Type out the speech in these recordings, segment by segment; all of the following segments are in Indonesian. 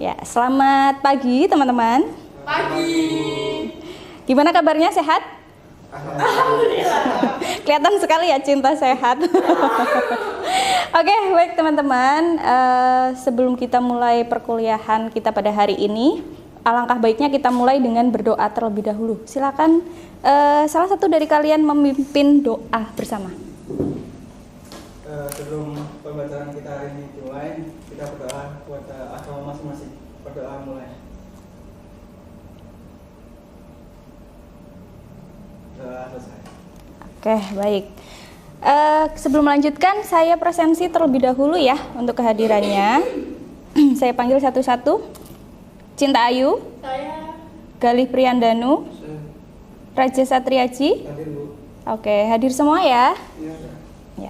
Ya, selamat pagi teman-teman. Pagi. Gimana kabarnya, sehat? Alhamdulillah. Kelihatan sekali ya cinta sehat. Oke, baik teman-teman. Sebelum kita mulai perkuliahan kita pada hari ini, alangkah baiknya kita mulai dengan berdoa terlebih dahulu. Silakan salah satu dari kalian memimpin doa bersama. Sebelum pembelajaran kita hari ini dimulai, kita berdoa buat agama masing-masing. Berdoa mulai. Doa selesai. Oke, baik. Sebelum melanjutkan, saya presensi terlebih dahulu ya untuk kehadirannya. Saya panggil satu-satu. Cinta Ayu, Saya Galih Priyandanu, Raja Satriaji. Hadir, Bu. Oke, hadir semua ya. Iya. Ya,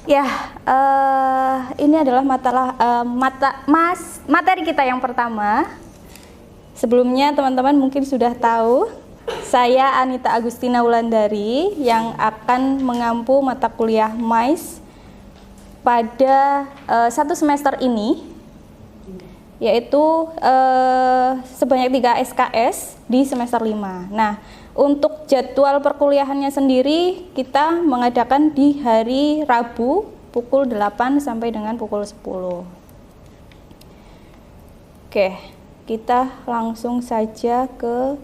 ya ini adalah materi kita yang pertama. Sebelumnya teman-teman mungkin sudah tahu, saya Anita Agustina Wulandari yang akan mengampu mata kuliah MAIS pada satu semester ini, yaitu sebanyak 3 SKS di semester 5. Nah, untuk jadwal perkuliahannya sendiri kita mengadakan di hari Rabu pukul 8 sampai dengan pukul 10. Oke, kita langsung saja ke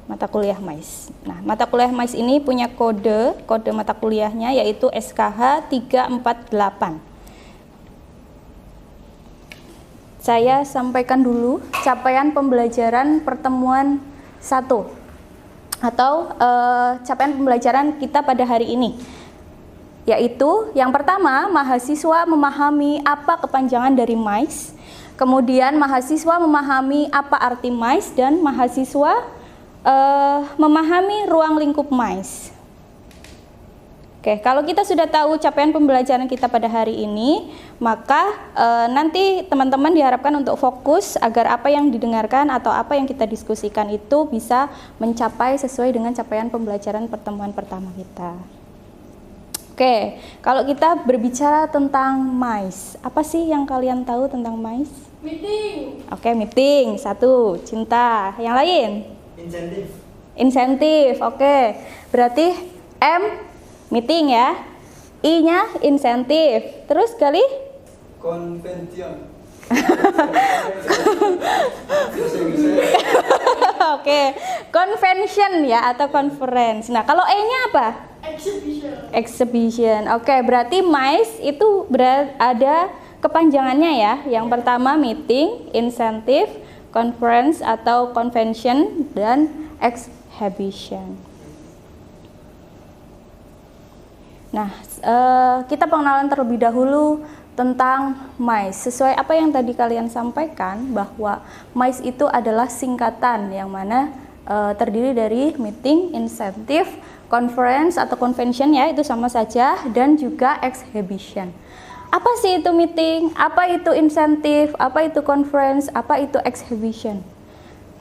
mata kuliah MAIS. Nah, mata kuliah MAIS ini punya kode mata kuliahnya yaitu SKH 348. Saya sampaikan dulu capaian pembelajaran pertemuan 1 atau capaian pembelajaran kita pada hari ini, yaitu yang pertama, mahasiswa memahami apa kepanjangan dari MAIS, kemudian mahasiswa memahami apa arti MAIS, dan mahasiswa memahami ruang lingkup MAIS. Oke, kalau kita sudah tahu capaian pembelajaran kita pada hari ini, maka nanti teman-teman diharapkan untuk fokus agar apa yang didengarkan atau apa yang kita diskusikan itu bisa mencapai sesuai dengan capaian pembelajaran pertemuan pertama kita. Oke, kalau kita berbicara tentang MAIS, apa sih yang kalian tahu tentang MAIS? meeting. Oke, meeting, satu. Cinta, yang lain? Insentif. Insentif, oke. Berarti M, meeting ya. I-nya insentif. Terus Galih? Konvention. Oke, convention ya atau conference. Nah, kalau E-nya apa? Exhibition. Exhibition. Oke, berarti MAIS itu ada kepanjangannya ya. Yang pertama meeting, insentif, conference atau convention, dan exhibition. Nah, kita pengenalan terlebih dahulu tentang MAIS. Sesuai apa yang tadi kalian sampaikan, bahwa MAIS itu adalah singkatan yang mana terdiri dari meeting, insentif, conference atau convention ya, itu sama saja, dan juga exhibition. Apa sih itu meeting? Apa itu insentif? Apa itu conference? Apa itu exhibition?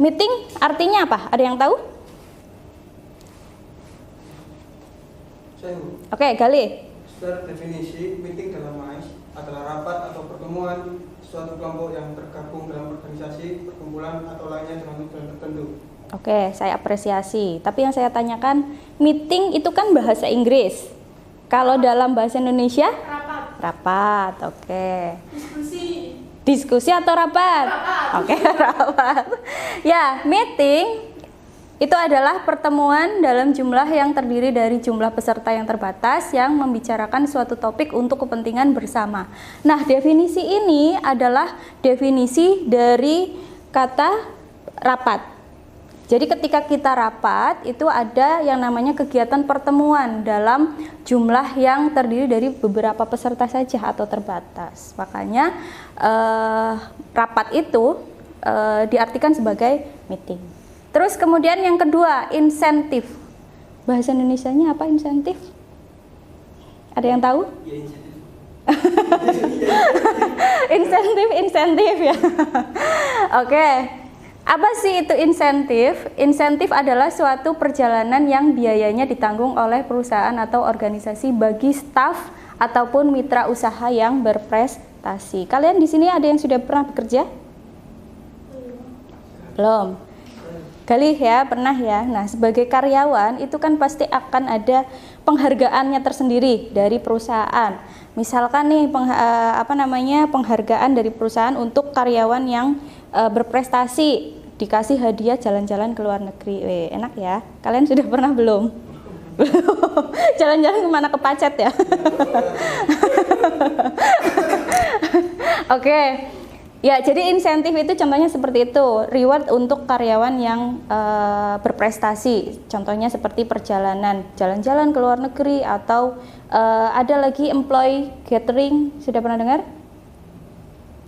Meeting artinya apa? Ada yang tahu? Saya, Bu. Oke, Galih. Secara definisi, meeting dalam MAIS adalah rapat atau pertemuan suatu kelompok yang tergabung dalam organisasi, perkumpulan, atau lainnya dengan tujuan tertentu. Oke, saya apresiasi. Tapi yang saya tanyakan, meeting itu kan bahasa Inggris. Kalau dalam bahasa Indonesia? Rapat. Rapat, oke. Diskusi. Diskusi atau rapat? Rapat. Oke, rapat. Ya, meeting itu adalah pertemuan dalam jumlah yang terdiri dari jumlah peserta yang terbatas yang membicarakan suatu topik untuk kepentingan bersama. Nah, definisi ini adalah definisi dari kata rapat. Jadi ketika kita rapat, itu ada yang namanya kegiatan pertemuan dalam jumlah yang terdiri dari beberapa peserta saja atau terbatas. Makanya rapat itu diartikan sebagai meeting. Terus kemudian yang kedua, insentif. Bahasa Indonesianya apa insentif? Ada yang tahu? Ya, insentif. Insentif ya. Oke. Apa sih itu insentif? Insentif adalah suatu perjalanan yang biayanya ditanggung oleh perusahaan atau organisasi bagi staf ataupun mitra usaha yang berprestasi. Kalian di sini ada yang sudah pernah bekerja? Belum. Galih ya, pernah ya. Nah, sebagai karyawan itu kan pasti akan ada penghargaannya tersendiri dari perusahaan. Misalkan nih penghargaan dari perusahaan untuk karyawan yang berprestasi, dikasih hadiah jalan-jalan ke luar negeri. Enak ya. Kalian sudah pernah belum? Jalan-jalan kemana, ke Pacet ya? Oke. Ya, jadi insentif itu contohnya seperti itu, reward untuk karyawan yang berprestasi. Contohnya seperti perjalanan, jalan-jalan ke luar negeri, atau ada lagi employee gathering, sudah pernah dengar?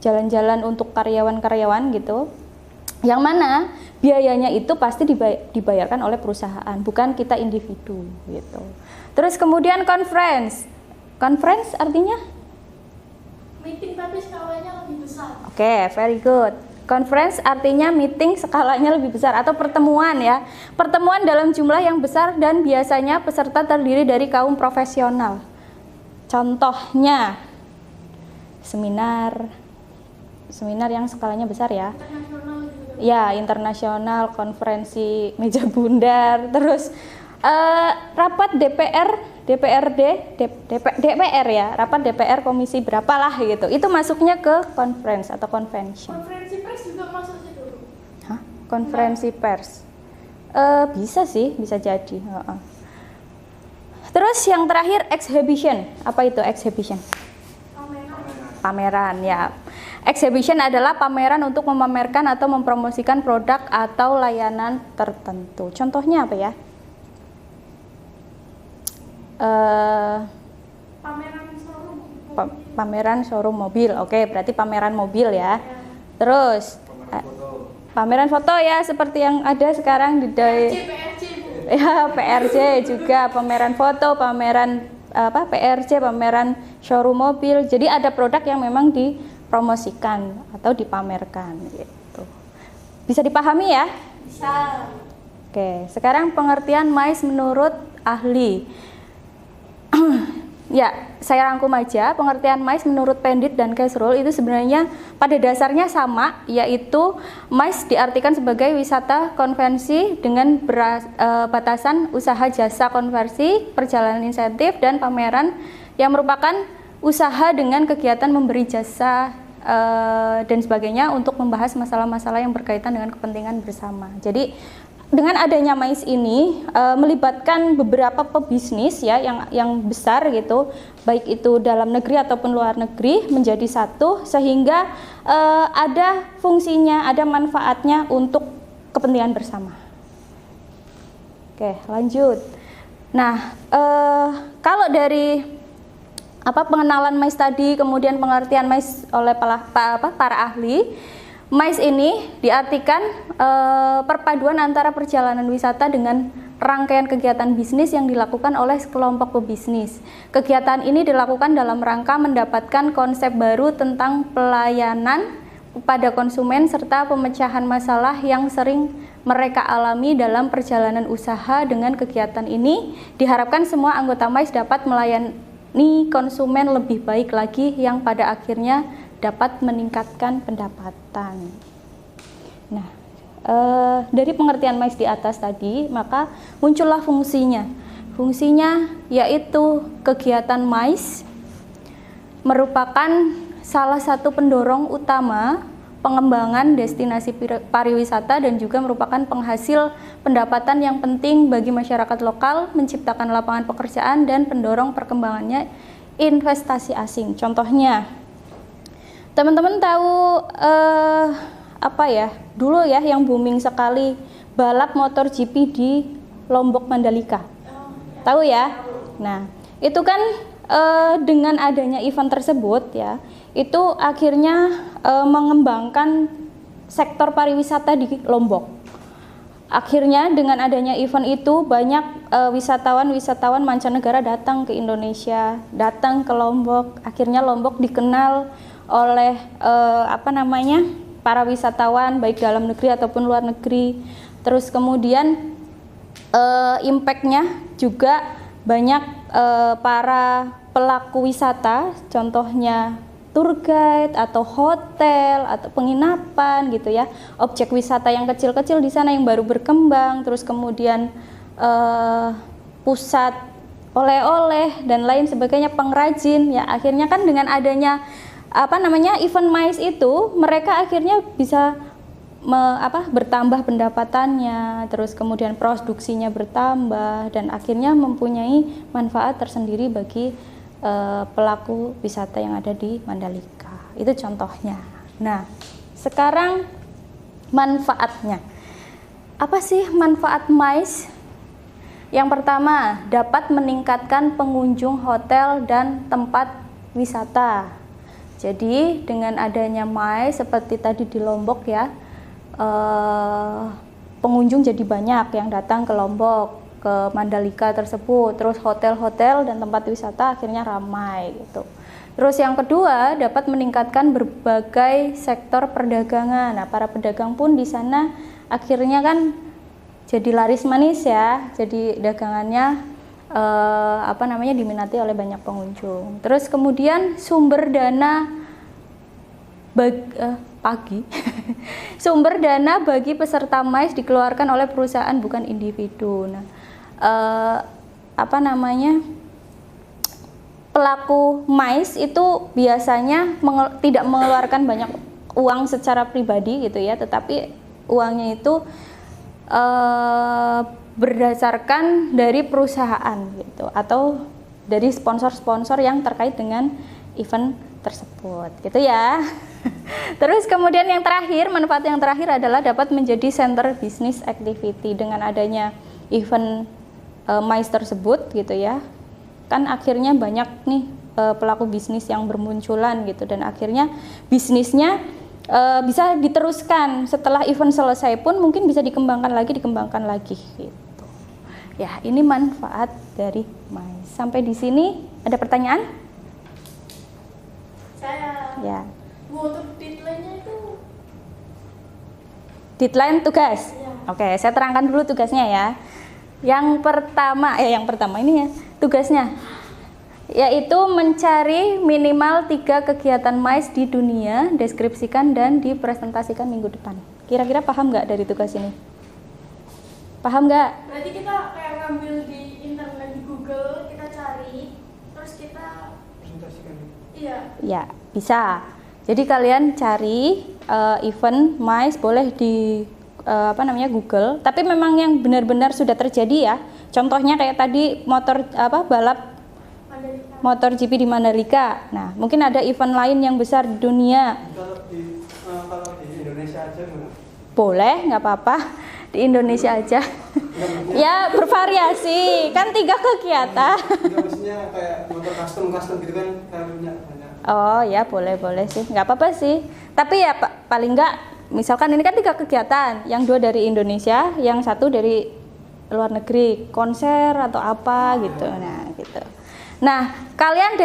Jalan-jalan untuk karyawan-karyawan gitu. Yang mana biayanya itu pasti dibayarkan oleh perusahaan, bukan kita individu gitu. Terus kemudian conference. Conference artinya? Meeting tapi skalanya lebih besar. Oke, very good. Conference artinya meeting skalanya lebih besar atau pertemuan ya. Pertemuan dalam jumlah yang besar dan biasanya peserta terdiri dari kaum profesional. Contohnya seminar yang skalanya besar ya. Internasional juga. Ya, internasional, konferensi meja bundar, terus rapat DPR ya, rapat DPR komisi berapalah gitu. Itu masuknya ke conference atau convention. Konferensi pers juga masuk situ. Hah? Konferensi pers. Bisa sih, bisa jadi. Terus yang terakhir exhibition. Apa itu exhibition? Pameran ya. Exhibition adalah pameran untuk memamerkan atau mempromosikan produk atau layanan tertentu. Contohnya apa ya? Pameran showroom mobil. Oke, berarti pameran mobil ya. Terus pameran foto ya, seperti yang ada sekarang di PRJ. ya, PRJ juga, pameran foto, pameran PRJ, pameran showroom mobil. Jadi ada produk yang memang dipromosikan atau dipamerkan gitu. Bisa dipahami ya? Bisa. Oke, sekarang pengertian MICE menurut ahli. Ya, saya rangkum aja. Pengertian MICE menurut Pandit dan Kesrul itu sebenarnya pada dasarnya sama, yaitu MICE diartikan sebagai wisata konvensi dengan batasan usaha jasa konversi, perjalanan insentif, dan pameran yang merupakan usaha dengan kegiatan memberi jasa dan sebagainya untuk membahas masalah-masalah yang berkaitan dengan kepentingan bersama. Jadi dengan adanya MICE ini melibatkan beberapa pebisnis ya yang besar gitu, baik itu dalam negeri ataupun luar negeri menjadi satu, sehingga ada fungsinya, ada manfaatnya untuk kepentingan bersama. Oke, lanjut. Nah, kalau dari pengenalan MICE tadi, kemudian pengertian MICE oleh para ahli, MICE ini diartikan perpaduan antara perjalanan wisata dengan rangkaian kegiatan bisnis yang dilakukan oleh sekelompok pebisnis. Kegiatan ini dilakukan dalam rangka mendapatkan konsep baru tentang pelayanan kepada konsumen serta pemecahan masalah yang sering mereka alami dalam perjalanan usaha. Dengan kegiatan ini diharapkan semua anggota MICE dapat melayani konsumen lebih baik lagi, yang pada akhirnya dapat meningkatkan pendapatan. Nah, dari pengertian MICE di atas tadi, maka muncullah fungsinya. Fungsinya yaitu kegiatan MICE merupakan salah satu pendorong utama pengembangan destinasi pariwisata dan juga merupakan penghasil pendapatan yang penting bagi masyarakat lokal, menciptakan lapangan pekerjaan dan pendorong perkembangannya investasi asing. Contohnya, teman-teman tahu dulu ya yang booming sekali balap motor GP di Lombok Mandalika. Tahu ya? Nah, itu kan dengan adanya event tersebut ya, itu akhirnya mengembangkan sektor pariwisata di Lombok. Akhirnya dengan adanya event itu banyak wisatawan mancanegara datang ke Indonesia, datang ke Lombok. Akhirnya Lombok dikenal oleh para wisatawan baik dalam negeri ataupun luar negeri. Terus kemudian impact-nya juga banyak para pelaku wisata, contohnya tour guide atau hotel atau penginapan gitu ya, objek wisata yang kecil-kecil di sana yang baru berkembang, terus kemudian pusat oleh-oleh dan lain sebagainya, pengrajin ya. Akhirnya kan dengan adanya event MICE itu, mereka akhirnya bisa bertambah pendapatannya, terus kemudian produksinya bertambah dan akhirnya mempunyai manfaat tersendiri bagi pelaku wisata yang ada di Mandalika. Itu contohnya. Nah, sekarang manfaatnya. Apa sih manfaat MICE? Yang pertama, dapat meningkatkan pengunjung hotel dan tempat wisata. Jadi, dengan adanya MICE seperti tadi di Lombok ya, pengunjung jadi banyak yang datang ke Lombok, ke Mandalika tersebut, terus hotel-hotel dan tempat wisata akhirnya ramai gitu. Terus yang kedua, dapat meningkatkan berbagai sektor perdagangan. Nah, para pedagang pun di sana akhirnya kan jadi laris manis ya, jadi dagangannya diminati oleh banyak pengunjung. Terus kemudian sumber dana sumber dana bagi peserta MICE dikeluarkan oleh perusahaan bukan individu. Nah, pelaku MICE itu biasanya tidak mengeluarkan banyak uang secara pribadi gitu ya, tetapi uangnya itu berdasarkan dari perusahaan gitu atau dari sponsor-sponsor yang terkait dengan event tersebut gitu ya. Terus kemudian yang terakhir, manfaat yang terakhir adalah dapat menjadi center business activity. Dengan adanya event MICE tersebut gitu ya, kan akhirnya banyak nih pelaku bisnis yang bermunculan gitu, dan akhirnya bisnisnya bisa diteruskan setelah event selesai pun mungkin bisa dikembangkan lagi gitu. Ya, ini manfaat dari MICE. Sampai di sini ada pertanyaan? Saya. Ya. Untuk deadline-nya itu? Deadline tugas. Ya. Oke, saya terangkan dulu tugasnya ya. Yang pertama ini ya tugasnya, yaitu mencari minimal 3 kegiatan MICE di dunia, deskripsikan dan dipresentasikan minggu depan. Kira-kira paham nggak dari tugas ini? Paham nggak? Berarti kita kayak ngambil di internet, di Google, kita cari, terus kita presentasikan. Iya. Ya, bisa. Jadi kalian cari event MICE boleh di Google, tapi memang yang benar-benar sudah terjadi ya. Contohnya kayak tadi balap Mandalika. motor GP di Mandalika. Nah, mungkin ada event lain yang besar di dunia. Kalau di Indonesia aja gimana? Boleh, nggak apa-apa. Di Indonesia aja. Ya, bervariasi. Kan 3 kegiatan. Enggak, maksudnya kayak motor custom gitu kan, kayak banyak. Oh ya, boleh sih. Nggak apa-apa sih. Tapi ya paling nggak, misalkan ini kan 3 kegiatan. Yang 2 dari Indonesia, yang 1 dari luar negeri. Konser atau apa gitu. Nah, gitu. Nah, kalian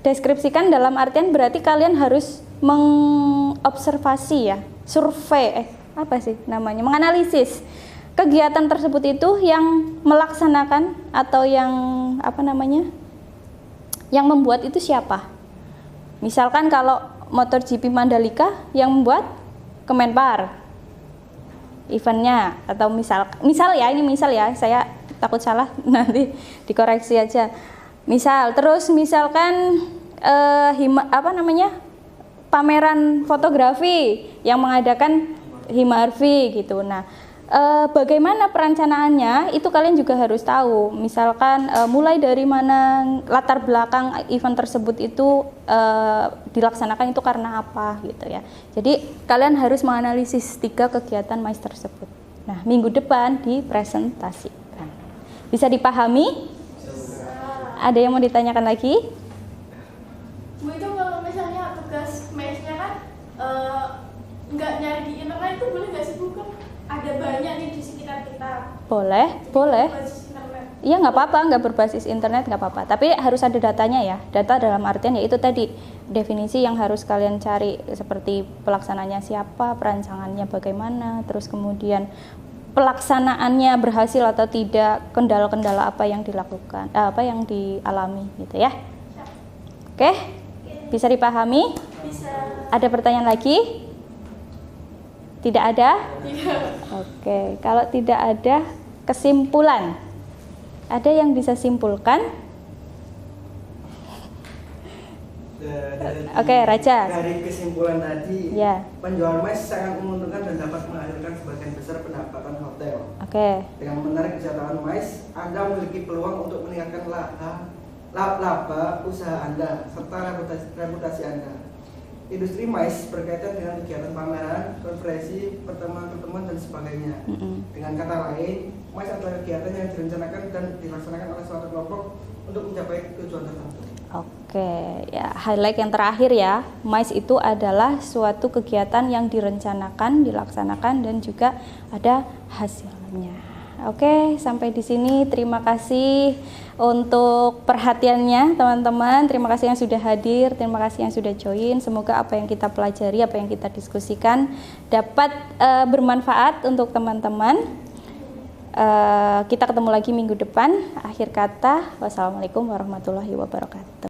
deskripsikan dalam artian berarti kalian harus mengobservasi ya, survei, menganalisis kegiatan tersebut itu yang melaksanakan atau yang yang membuat itu siapa. Misalkan kalau MotoGP Mandalika yang membuat Kemenpar eventnya, atau misal ya, saya takut salah nanti dikoreksi aja. Misalkan pameran fotografi yang mengadakan Himarvi gitu. Nah, bagaimana perencanaannya itu kalian juga harus tahu. Misalkan mulai dari mana latar belakang event tersebut itu dilaksanakan itu karena apa gitu ya. Jadi kalian harus menganalisis 3 kegiatan MICE tersebut. Nah, minggu depan dipresentasikan. Bisa dipahami? Ada yang mau ditanyakan lagi? Bu, itu kalau misalnya tugas MICE-nya kan nggak nyari di internet itu boleh nggak sih Bu? Kan ada banyak nih di sekitar kita. Boleh. Basis internet. Iya nggak apa-apa, nggak berbasis internet nggak apa-apa. Tapi harus ada datanya ya. Data dalam artian yaitu tadi definisi yang harus kalian cari seperti pelaksananya siapa, perancangannya bagaimana, terus kemudian pelaksanaannya berhasil atau tidak, kendala-kendala apa yang dilakukan, apa yang dialami gitu ya. Oke, bisa dipahami? Bisa. Ada pertanyaan lagi? Tidak ada? Iya. Oke, kalau tidak ada kesimpulan. Ada yang bisa simpulkan? Oke, Raja. Dari kesimpulan tadi, Ya. penjual mais sangat menguntungkan dan dapat menghasilkan sebagian besar pendapatan hotel. Oke. Dengan menarik wisatawan mais, Anda memiliki peluang untuk meningkatkan laba usaha Anda serta reputasi Anda. Industri mais berkaitan dengan kegiatan pameran, konferensi, pertemuan-pertemuan dan sebagainya. Dengan kata lain, mais adalah kegiatan yang direncanakan dan dilaksanakan oleh suatu kelompok untuk mencapai tujuan tertentu. Oke, ya highlight yang terakhir ya. Mais itu adalah suatu kegiatan yang direncanakan, dilaksanakan dan juga ada hasilnya. Oke, sampai di sini. Terima kasih untuk perhatiannya teman-teman. Terima kasih yang sudah hadir, terima kasih yang sudah join. Semoga apa yang kita pelajari, apa yang kita diskusikan dapat bermanfaat untuk teman-teman. Kita ketemu lagi minggu depan. Akhir kata, wassalamualaikum warahmatullahi wabarakatuh.